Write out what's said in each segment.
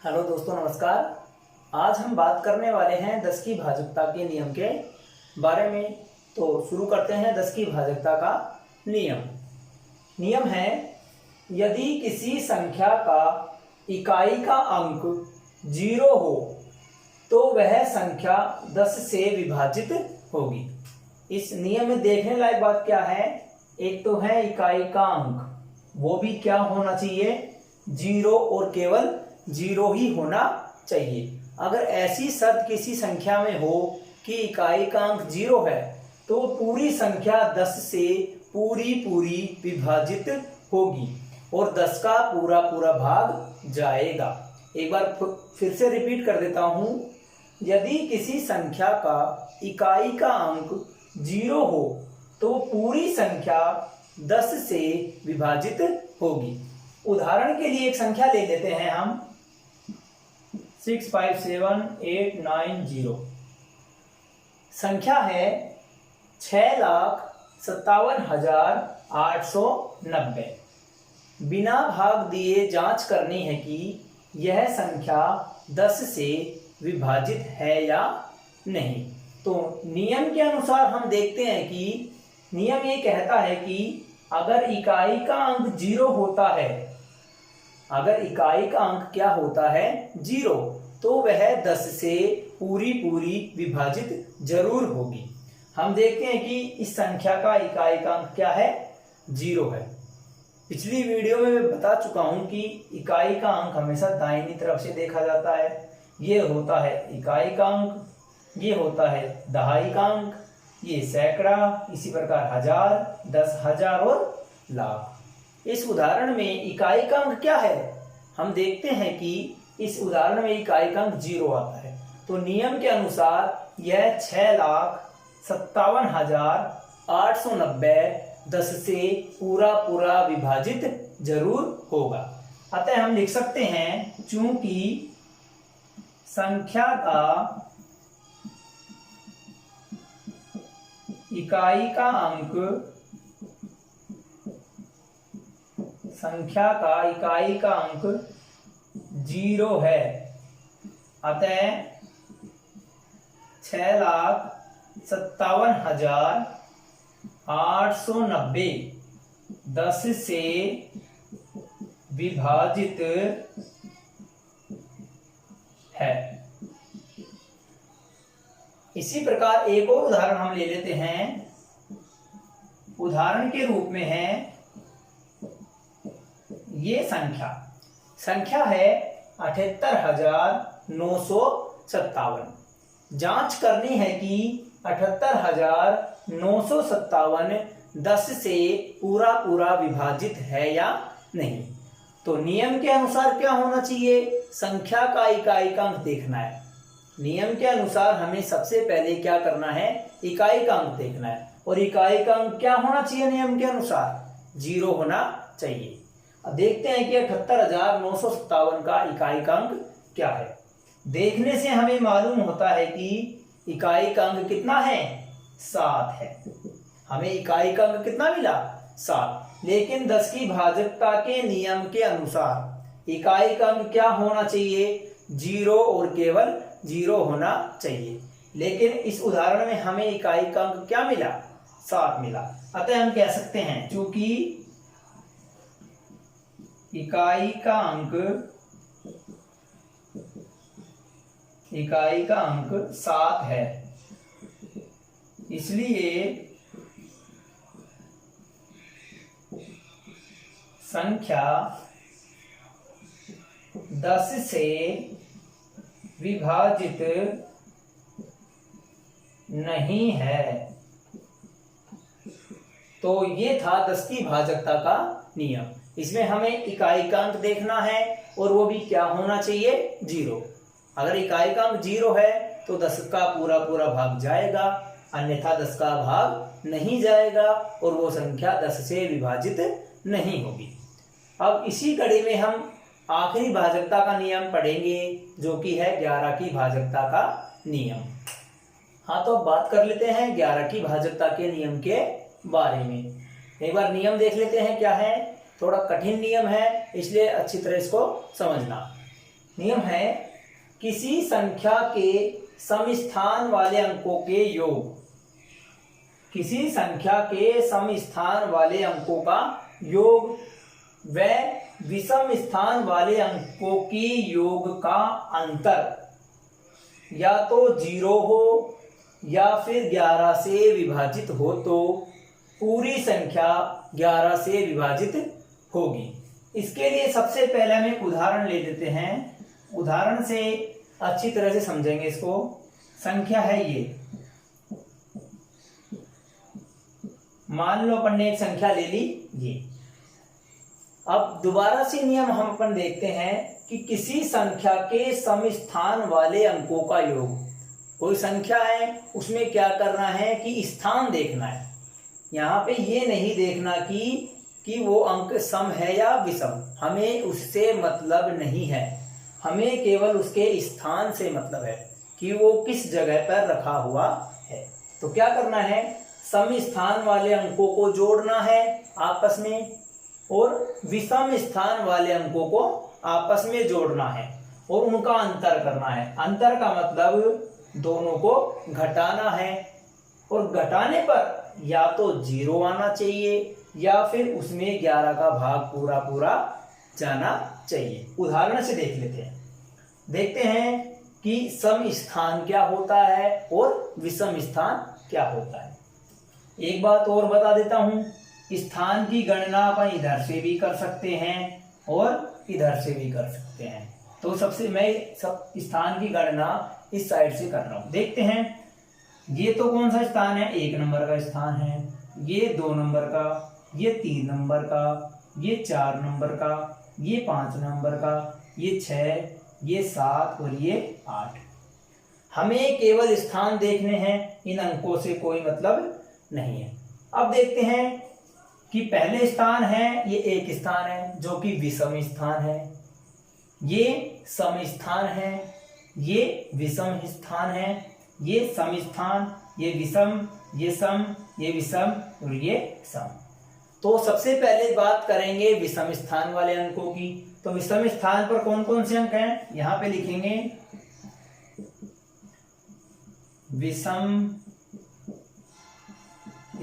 Hello दोस्तों, नमस्कार। आज हम बात करने वाले हैं 10 की भाजकता के नियम के बारे में। तो शुरू करते हैं 10 की भाजकता का नियम। नियम है, यदि किसी संख्या का इकाई का अंक 0 हो तो वह संख्या 10 से विभाजित होगी। इस नियम में देखने लायक बात क्या है? एक तो है इकाई का अंक, वो भी क्या होना चाहिए? 0 और केवल 0 ही होना चाहिए। अगर ऐसी शर्त किसी संख्या में हो कि इकाई का अंक 0 है तो पूरी संख्या 10 से पूरी विभाजित होगी और 10 का पूरा भाग जाएगा। एक बार फिर से रिपीट कर देता हूं। यदि किसी संख्या का इकाई का अंक 0 हो तो पूरी संख्या 10 से विभाजित होगी। उदाहरण के लिए एक संख्या ले लेते हैं हम 657890। संख्या है 6,57,890। बिना भाग दिए जांच करनी है कि यह संख्या 10 से विभाजित है या नहीं। तो नियम के अनुसार हम देखते हैं कि नियम ये कहता है कि अगर इकाई का अंक 0 होता है, अगर इकाई का अंक क्या होता है? 0, तो वह 10 से पूरी विभाजित जरूर होगी। हम देखते हैं कि इस संख्या का इकाई का अंक क्या है? 0 है। पिछली वीडियो में मैं बता चुका हूं कि इकाई का अंक हमेशा दाहिनी तरफ से देखा जाता है। ये होता है इकाई का अंक, ये होता है दहाई का अंक, ये सैकड़ा, इसी प्रकार हजार, 10,000 और लाख। इस उदाहरण में इकाई का अंक क्या है? हम देखते हैं कि इस उदाहरण में इकाई का अंक 0 आता है। तो नियम के अनुसार यह 6,57,890 10 से पूरा विभाजित जरूर होगा। अतः हम लिख सकते हैं, चूंकि संख्या का इकाई का अंक 0 है, अतः 6,57,890 10 से विभाजित है। इसी प्रकार एक और उदाहरण हम ले लेते हैं। उदाहरण के रूप में है ये संख्या है 78,957। जांच करनी है कि 78,957 10 से पूरा विभाजित है या नहीं। तो नियम के अनुसार क्या होना चाहिए? संख्या का इकाई का अंक देखना है। नियम के अनुसार हमें सबसे पहले क्या करना है? इकाई का अंक देखना है। और इकाई का अंक क्या होना चाहिए? नियम के अनुसार 0 होना चाहिए। अब देखते हैं कि 78,957 का इकाई का अंक क्या है। देखने से हमें मालूम होता है कि इकाई का अंक कितना है? 7 है। हमें इकाई का अंक कितना मिला? 7। लेकिन 10 की भाजकता के नियम के अनुसार इकाई का अंक क्या होना चाहिए? 0 और केवल 0 होना चाहिए। लेकिन इस उदाहरण में हमें इकाई का अंक क्या मिला? 7 मिला। अतः हम कह सकते हैं, चूंकि इकाई का अंक 7 है, इसलिए संख्या 10 से विभाजित नहीं है। तो ये था 10 की भाजकता का नियम। इसमें हमें इकाई का अंक देखना है और वो भी क्या होना चाहिए? 0। अगर इकाई का अंक 0 है तो 10 का पूरा भाग जाएगा, अन्यथा 10 का भाग नहीं जाएगा और वो संख्या 10 से विभाजित नहीं होगी। अब इसी कड़ी में हम आखिरी भाजकता का नियम पढ़ेंगे, जो कि है 11 की भाजकता का नियम। हाँ, तो अब बात कर लेते हैं 11 की भाजकता के नियम के बारे में। एक बार नियम देख लेते हैं क्या है। थोड़ा कठिन नियम है, इसलिए अच्छी तरह इसको समझना। नियम है किसी संख्या के सम स्थान वाले अंकों के योग, किसी संख्या के सम स्थान वाले अंकों का योग व विषम स्थान वाले अंकों की योग का अंतर या तो 0 हो या फिर 11 से विभाजित हो तो पूरी संख्या 11 से विभाजित होगी। इसके लिए सबसे पहले हम एक उदाहरण ले लेते हैं, उदाहरण से अच्छी तरह से समझेंगे इसको। संख्या है ये, मान लो अपन ने एक संख्या ले ली ये। अब दोबारा से नियम हम अपन देखते हैं कि किसी संख्या के सम स्थान वाले अंकों का योग, कोई संख्या है उसमें क्या करना है कि स्थान देखना है। यहाँ पे ये नहीं देखना कि वो अंक सम है या विषम, हमें उससे मतलब नहीं है, हमें केवल उसके स्थान से मतलब है कि वो किस जगह पर रखा हुआ है। तो क्या करना है, सम स्थान वाले अंकों को जोड़ना है आपस में और विषम स्थान वाले अंकों को आपस में जोड़ना है और उनका अंतर करना है। अंतर का मतलब दोनों को घटाना है और घटाने पर या तो 0 आना चाहिए या फिर उसमें 11 का भाग पूरा पूरा जाना चाहिए। उदाहरण से देख लेते हैं, देखते हैं कि सम स्थान क्या होता है और विषम स्थान क्या होता है। एक बात और बता देता हूं, स्थान की गणना अपन इधर से भी कर सकते हैं और इधर से भी कर सकते हैं। तो सबसे मैं सब स्थान की गणना इस साइड से कर रहा हूं। देखते हैं ये तो कौन सा स्थान है, 1 नंबर का स्थान है, ये 2 नंबर का, ये 3 नंबर का, ये 4 नंबर का, ये 5 नंबर का, ये 6, ये 7 और ये 8। हमें केवल स्थान देखने हैं, इन अंकों से कोई मतलब नहीं है। अब देखते हैं कि पहले स्थान है, ये एक स्थान है जो कि विषम स्थान है, ये सम स्थान है, ये विषम स्थान है, ये सम स्थान, ये विषम, ये सम, ये विषम और ये सम। तो सबसे पहले बात करेंगे विषम स्थान वाले अंकों की। तो विषम स्थान पर कौन कौन से अंक हैं, यहां पे लिखेंगे विषम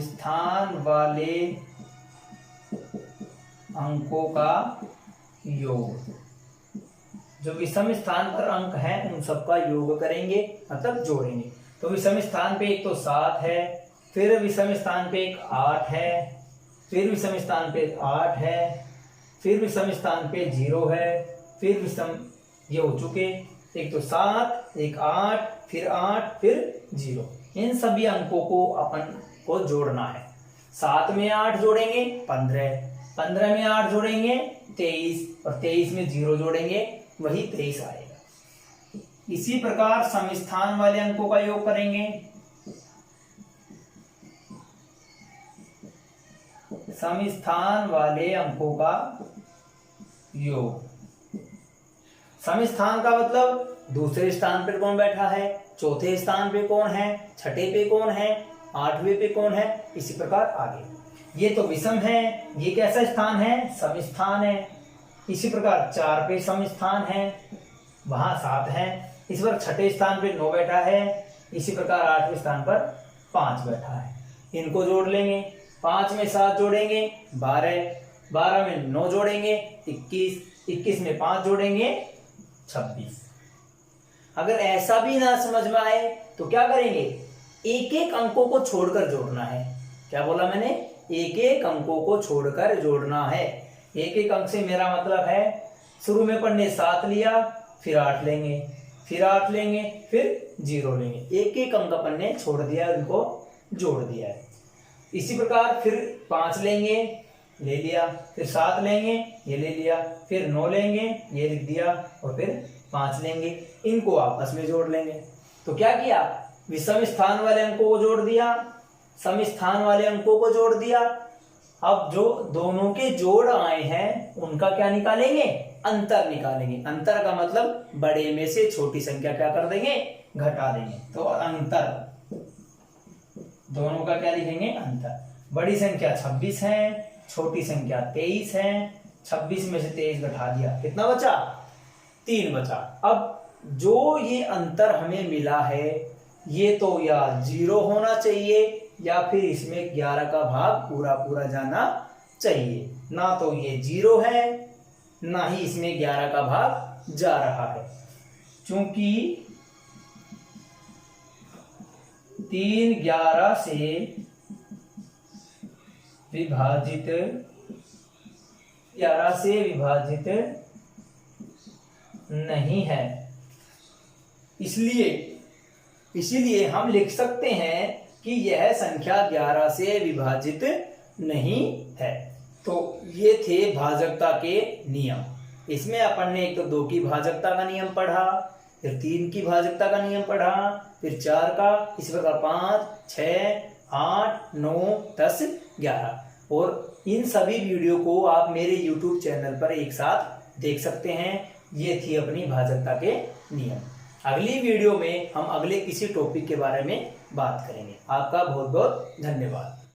स्थान वाले अंकों का योग। जो विषम स्थान पर अंक हैं उन सबका योग करेंगे, मतलब जोड़ेंगे। तो विषम स्थान पे एक तो 7 है, फिर विषम स्थान पे एक 8 है, फिर विषम स्थान पे 8 है, फिर विषम स्थान पे 0 है, फिर विषम, ये हो चुके, एक तो 7, एक 8, फिर 8, फिर 0। इन सभी अंकों को अपन को जोड़ना है। 7 में 8 जोड़ेंगे 15, 15 में 8 जोड़ेंगे 23 और 23 में 0 जोड़ेंगे वही 23 आएगा। इसी प्रकार सम स्थान वाले अंकों का योग करेंगे। सम स्थान वाले अंकों का योग, सम स्थान का मतलब दूसरे स्थान पर कौन बैठा है, चौथे स्थान पे कौन है, छठे पे कौन है, 8वें पे कौन है, इसी प्रकार आगे। ये तो विषम है, ये कैसा स्थान है, सम स्थान है। इसी प्रकार 4 पे सम स्थान है, वहां 7 है, इस बार छठे स्थान पे 9 बैठा है, इसी प्रकार 8वें स्थान पर 5 बैठा है। इनको जोड़ लेंगे, 5 में 7 जोड़ेंगे 12, 12 में 9 जोड़ेंगे 21, 21 में 5 जोड़ेंगे 26। अगर ऐसा भी ना समझ में आए तो क्या करेंगे, एक एक अंकों को छोड़कर जोड़ना है। क्या बोला मैंने, एक एक अंकों को छोड़कर जोड़ना है। एक एक अंक से मेरा मतलब है शुरू में अपन ने 7 लिया, फिर 8 लेंगे, फिर 8 लेंगे, फिर 0 लेंगे। एक एक अंक अपन ने छोड़ दिया, उनको जोड़ दिया है। इसी प्रकार फिर 5 लेंगे, ले लिया, फिर 7 लेंगे, ये ले लिया, फिर 9 लेंगे, ये लिख दिया, और फिर 5 लेंगे, इनको आपस में जोड़ लेंगे। तो क्या किया, विषम स्थान वाले अंकों को जोड़ दिया, सम स्थान वाले अंकों को जोड़ दिया। अब जो दोनों के जोड़ आए हैं उनका क्या निकालेंगे, अंतर निकालेंगे। अंतर का मतलब बड़े में से छोटी संख्या क्या कर देंगे, घटा देंगे। तो अंतर, दोनों का क्या लिखेंगे, अंतर। बड़ी संख्या 26 है, छोटी संख्या 23 है। 26 में से 23 घटा दिया, कितना बचा, 3 बचा। अब जो ये अंतर हमें मिला है ये तो या 0 होना चाहिए या फिर इसमें 11 का भाग पूरा पूरा जाना चाहिए। ना तो ये 0 है ना ही इसमें 11 का भाग जा रहा है, क्योंकि 3 11 से विभाजित 11 से विभाजित नहीं है। इसीलिए हम लिख सकते हैं कि यह संख्या 11 से विभाजित नहीं है। तो ये थे भाजकता के नियम। इसमें अपन ने एक तो 2 की भाजकता का नियम पढ़ा, फिर 3 की भाजकता का नियम पढ़ा, फिर 4 का, इस प्रकार 5, 6, 8, 9, 10, 11। और इन सभी वीडियो को आप मेरे YouTube चैनल पर एक साथ देख सकते हैं। ये थी अपनी भाजकता के नियम। अगली वीडियो में हम अगले किसी टॉपिक के बारे में बात करेंगे। आपका बहुत बहुत धन्यवाद।